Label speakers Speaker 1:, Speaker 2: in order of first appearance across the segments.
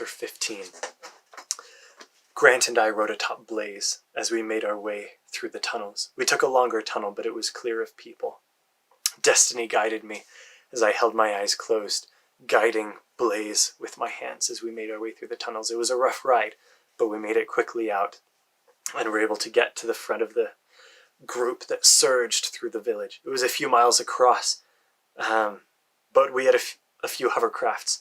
Speaker 1: Chapter 15. Grant and I rode atop Blaze as we made our way through the tunnels. We took a longer tunnel, but it was clear of people. Destiny guided me as I held my eyes closed, guiding Blaze with my hands as we made our way through the tunnels. It was a rough ride, but we made it quickly out and were able to get to the front of the group that surged through the village. It was a few miles across, but we had a few hovercrafts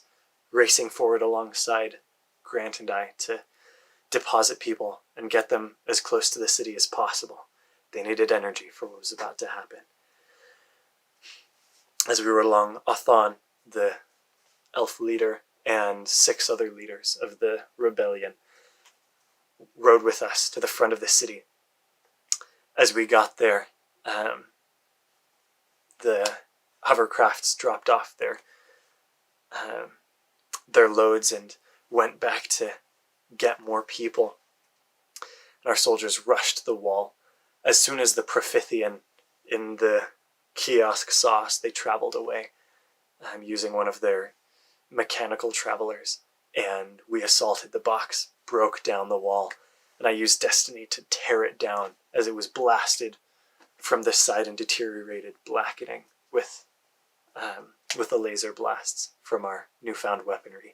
Speaker 1: racing forward alongside Grant and I to deposit people and get them as close to the city as possible. They needed energy for what was about to happen. As we rode along, Othan, the elf leader, and 6 other leaders of the rebellion rode with us to the front of the city. As we got there, the hovercrafts dropped off their loads and went back to get more people. And our soldiers rushed the wall. As soon as the Profithian in the kiosk saw us, they traveled away, using one of their mechanical travelers, and we assaulted the box, broke down the wall, and I used Destiny to tear it down as it was blasted from the side and deteriorated, blackening with the laser blasts from our newfound weaponry.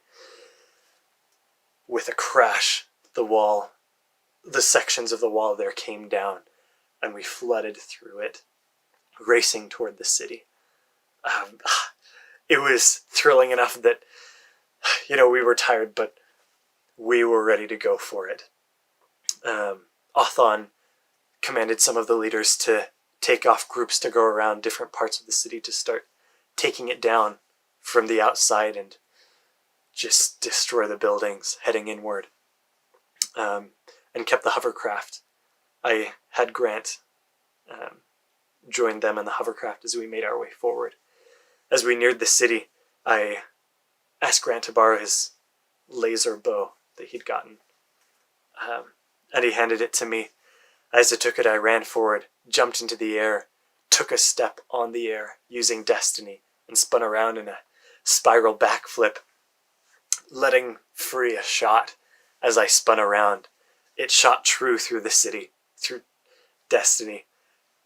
Speaker 1: With a crash, the sections of the wall there came down, and we flooded through it, racing toward the city. It was thrilling enough that, we were tired, but we were ready to go for it. Othan commanded some of the leaders to take off groups to go around different parts of the city to start taking it down from the outside and just destroy the buildings, heading inward, and kept the hovercraft. I had Grant join them in the hovercraft as we made our way forward. As we neared the city, I asked Grant to borrow his laser bow that he'd gotten, and he handed it to me. As I took it, I ran forward, jumped into the air, took a step on the air using Destiny, and spun around in a spiral backflip, letting free a shot. As I spun around, it shot true through the city, through Destiny,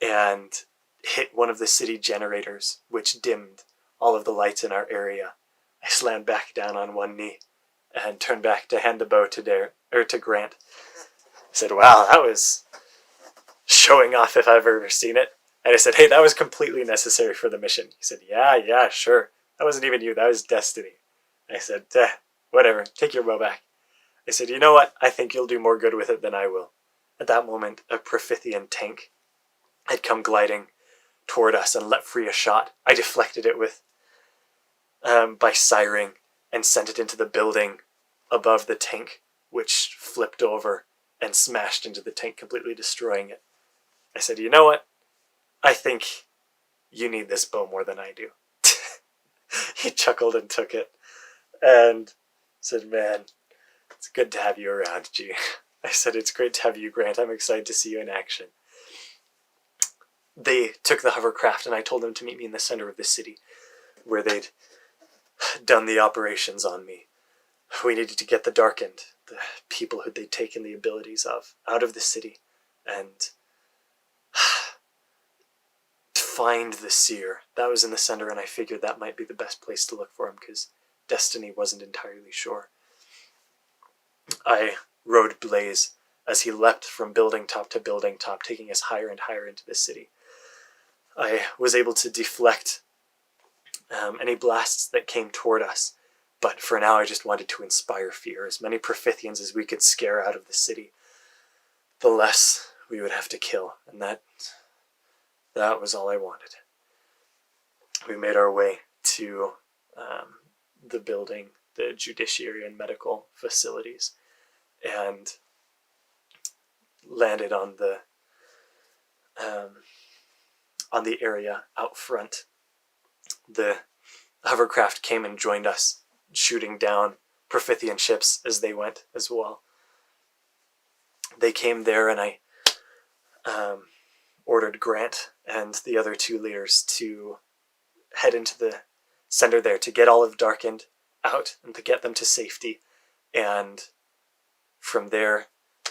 Speaker 1: and hit one of the city generators, which dimmed all of the lights in our area. I slammed back down on one knee and turned back to hand the bow to Grant. I said, "Wow, that was showing off if I've ever seen it." And I said, "Hey, that was completely necessary for the mission." He said, yeah, sure. That wasn't even you, that was Destiny." I said, "Whatever, take your bow back." I said, "You know what? I think you'll do more good with it than I will." At that moment, a Profithian tank had come gliding toward us and let free a shot. I deflected it by siring and sent it into the building above the tank, which flipped over and smashed into the tank, completely destroying it. I said, "You know what? I think you need this bow more than I do." He chuckled and took it and said, "Man, it's good to have you around, G." I said, "It's great to have you, Grant. I'm excited to see you in action." They took the hovercraft, and I told them to meet me in the center of the city, where they'd done the operations on me. We needed to get the Darkened, the people who they'd taken the abilities of, out of the city, and find the Seer. That was in the center, and I figured that might be the best place to look for him, because Destiny wasn't entirely sure. I rode Blaze as he leapt from building top to building top, taking us higher and higher into the city. I was able to deflect any blasts that came toward us, but for now I just wanted to inspire fear. As many Profithians as we could scare out of the city, the less we would have to kill, and that was all I wanted. We made our way to the building, the judiciary and medical facilities, and landed on the area out front. The hovercraft came and joined us, shooting down Profithian ships as they went as well. They came there, and I ordered Grant and the other 2 leaders to head into the center there to get all of Darkened out and to get them to safety, and from there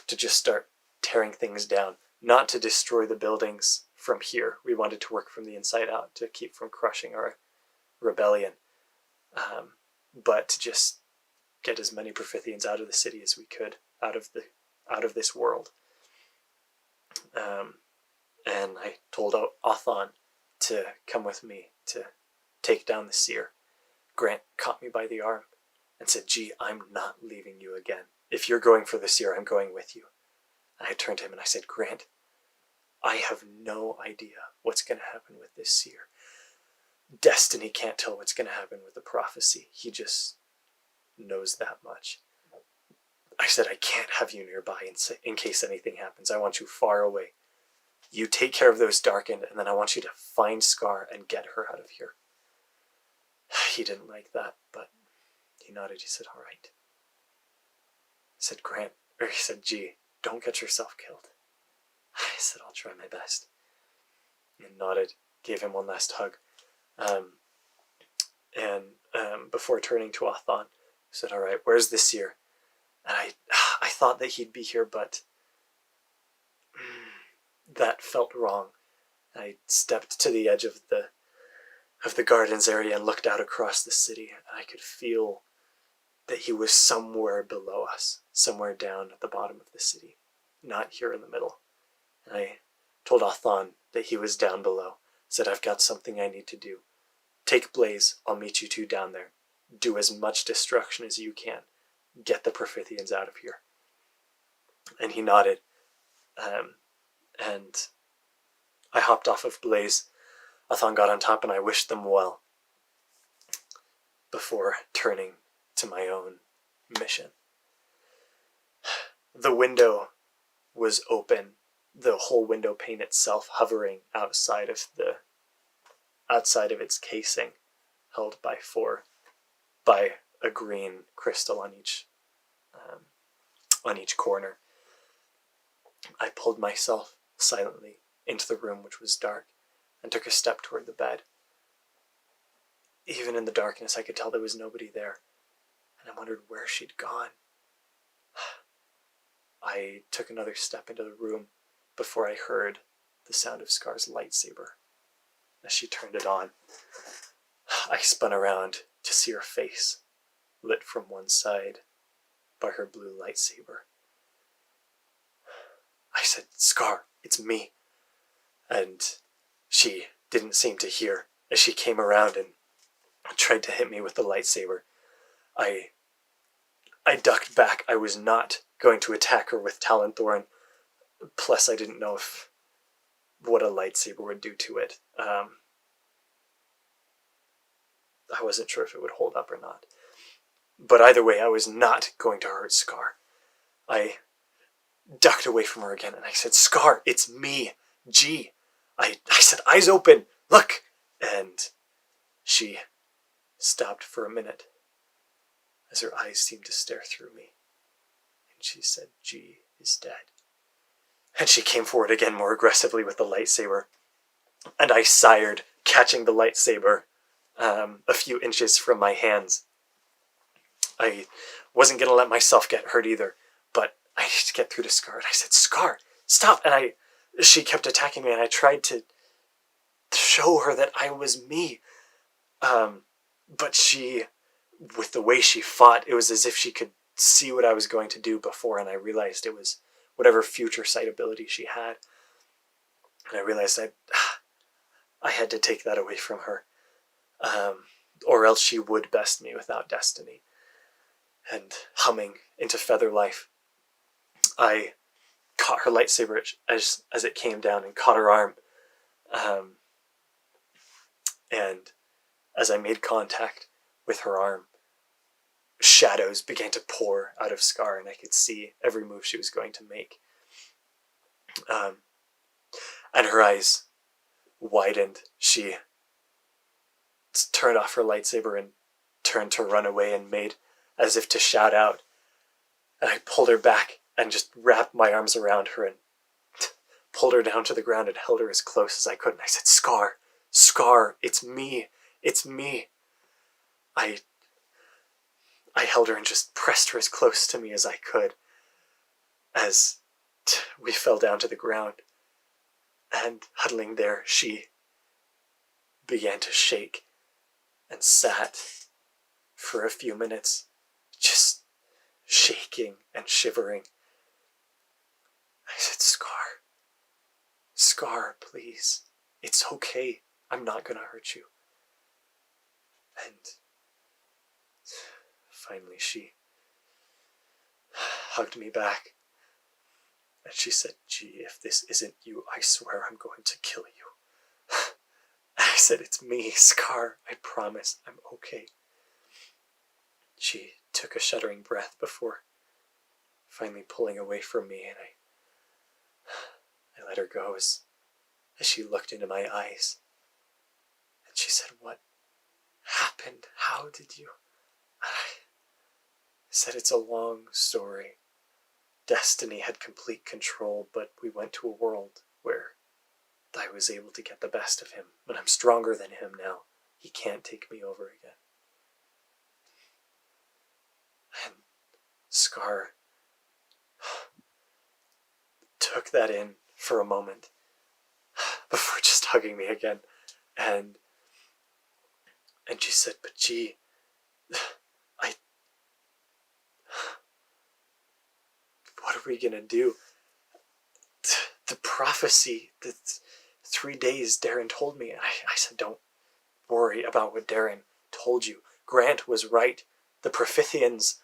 Speaker 1: to just start tearing things down. Not to destroy the buildings from here. We wanted to work from the inside out to keep from crushing our rebellion. But to just get as many Profithians out of the city as we could, out of this world. And I told Othon to come with me to take down the seer. Grant caught me by the arm and said, "Gee, I'm not leaving you again. If you're going for the seer, I'm going with you." And I turned to him and I said, "Grant, I have no idea what's going to happen with this seer. Destiny can't tell what's going to happen with the prophecy. He just knows that much." I said, "I can't have you nearby in case anything happens. I want you far away. You take care of those darkened, and then I want you to find Scar and get her out of here." He didn't like that, but he nodded. He said, "All right." I said, he said, "Gee, don't get yourself killed." I said, "I'll try my best." And nodded, gave him one last hug. Before turning to Othon, said, "All right, where's the seer?" And I thought that he'd be here, but that felt wrong. I stepped to the edge of the gardens area and looked out across the city, and I could feel that he was somewhere below us, somewhere down at the bottom of the city, not here in the middle. And I told Othon that he was down below, said, "I've got something I need to do. Take Blaze, I'll meet you two down there. Do as much destruction as you can. Get the Profithians out of here." And he nodded. And I hopped off of Blaze. Othon got on top and I wished them well before turning to my own mission. The window was open, the whole window pane itself hovering outside of its casing, held by a green crystal on each corner. I pulled myself silently into the room, which was dark, and took a step toward the bed. Even in the darkness, I could tell there was nobody there, and I wondered where she'd gone. I took another step into the room before I heard the sound of Scar's lightsaber as she turned it on. I spun around to see her face, lit from one side by her blue lightsaber. I said, "Scar, it's me." And she didn't seem to hear as she came around and tried to hit me with the lightsaber. I ducked back. I was not going to attack her with Talonthorn. Plus, I didn't know what a lightsaber would do to it. I wasn't sure if it would hold up or not. But either way, I was not going to hurt Scar. I ducked away from her again, and I said, "Scar, it's me, G." I said, "Eyes open, look!" And she stopped for a minute as her eyes seemed to stare through me. And she said, "G is dead." And she came forward again more aggressively with the lightsaber. And I sired, catching the lightsaber a few inches from my hands. I wasn't going to let myself get hurt either, but I needed to get through to Scar. And I said, "Scar, stop!" And she kept attacking me, and I tried to show her that I was me. But she, with the way she fought, it was as if she could see what I was going to do before, and I realized it was whatever future sight ability she had. And I realized I had to take that away from her, or else she would best me without destiny. And humming into feather life, I caught her lightsaber as it came down and caught her arm. And as I made contact with her arm, shadows began to pour out of Scar, and I could see every move she was going to make. And her eyes widened. She turned off her lightsaber and turned to run away and made as if to shout out. And I pulled her back and just wrapped my arms around her and pulled her down to the ground and held her as close as I could. And I said, "Scar, Scar, it's me, it's me." I I held her and just pressed her as close to me as I could as we fell down to the ground. And huddling there, she began to shake and sat for a few minutes, just shaking and shivering. I said, Scar, please. It's okay. I'm not gonna hurt you. And finally she hugged me back. And she said, gee, if this isn't you, I swear I'm going to kill you. I said, it's me, Scar. I promise I'm okay. She took a shuddering breath before finally pulling away from me, and I let her go as she looked into my eyes. And she said, what happened? How did you? I said, it's a long story. Destiny had complete control, but we went to a world where I was able to get the best of him, but I'm stronger than him now. He can't take me over again. And Scar took that in for a moment before just hugging me again. And she said, but gee, what are we gonna do? The prophecy, the 3 days Darren told me. And I said, don't worry about what Darren told you. Grant was right. The Profithians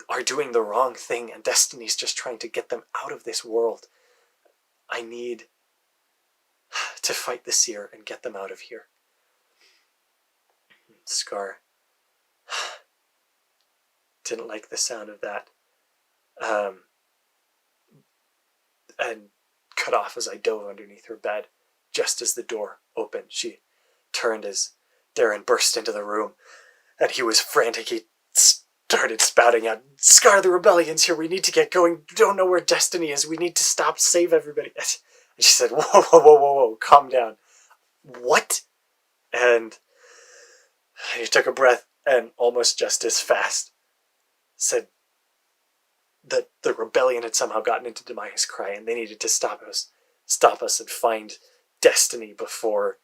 Speaker 1: are doing the wrong thing, and Destiny's just trying to get them out of this world. I need to fight the Seer and get them out of here. Scar didn't like the sound of that, and cut off as I dove underneath her bed. Just as the door opened, she turned as Darren burst into the room, and he was frantic. He started spouting out, Scar, the rebellion's here, we need to get going, we don't know where Destiny is, we need to stop, save everybody. And she said, whoa, calm down. What? And he took a breath and almost just as fast said that the rebellion had somehow gotten into Demaya's Cry and they needed to stop us and find Destiny before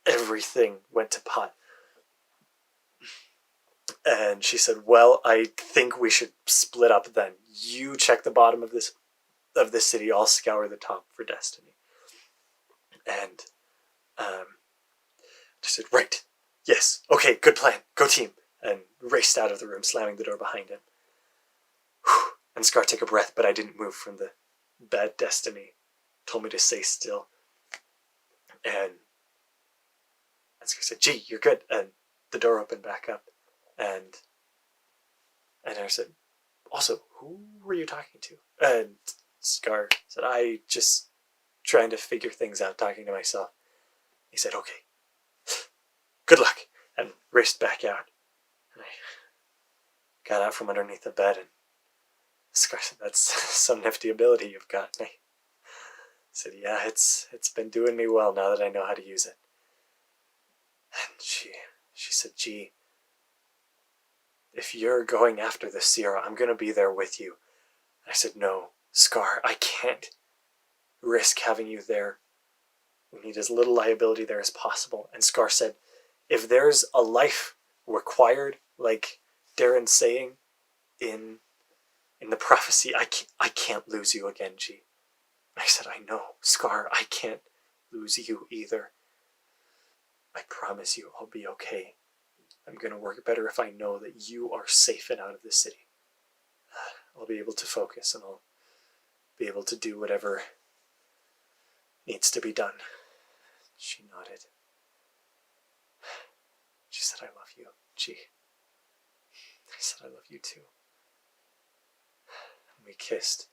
Speaker 1: everything went to pot. And she said, well, I think we should split up then. You check the bottom of this city, I'll scour the top for Destiny. And she said, right, yes, okay, good plan, go team. And raced out of the room, slamming the door behind him. Whew. And Scar took a breath, but I didn't move from the bed. Destiny told me to stay still. And Scar said, gee, you're good. And the door opened back up. And I said, also, who were you talking to? And Scar said, I just trying to figure things out, talking to myself. He said, okay, good luck, and raced back out. And I got out from underneath the bed, and Scar said, that's some nifty ability you've got. And I said, yeah, it's been doing me well now that I know how to use it. And she said, gee, if you're going after the Seer, I'm going to be there with you. And I said, no, Scar, I can't risk having you there. We need as little liability there as possible. And Scar said, if there's a life required, like Darren's saying in the prophecy, I can't lose you again, G. I said, I know, Scar, I can't lose you either. I promise you I'll be okay. I'm going to work better if I know that you are safe and out of the city. I'll be able to focus, and I'll be able to do whatever needs to be done. She nodded. She said, I love you, G. I said, I love you too. And we kissed,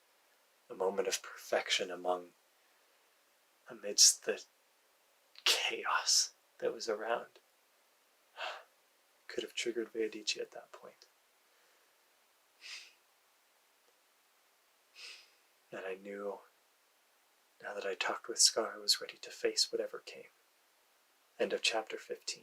Speaker 1: a moment of perfection amidst the chaos that was around. Could have triggered Veodici at that point. And I knew, now that I talked with Scar, I was ready to face whatever came. End of chapter 15.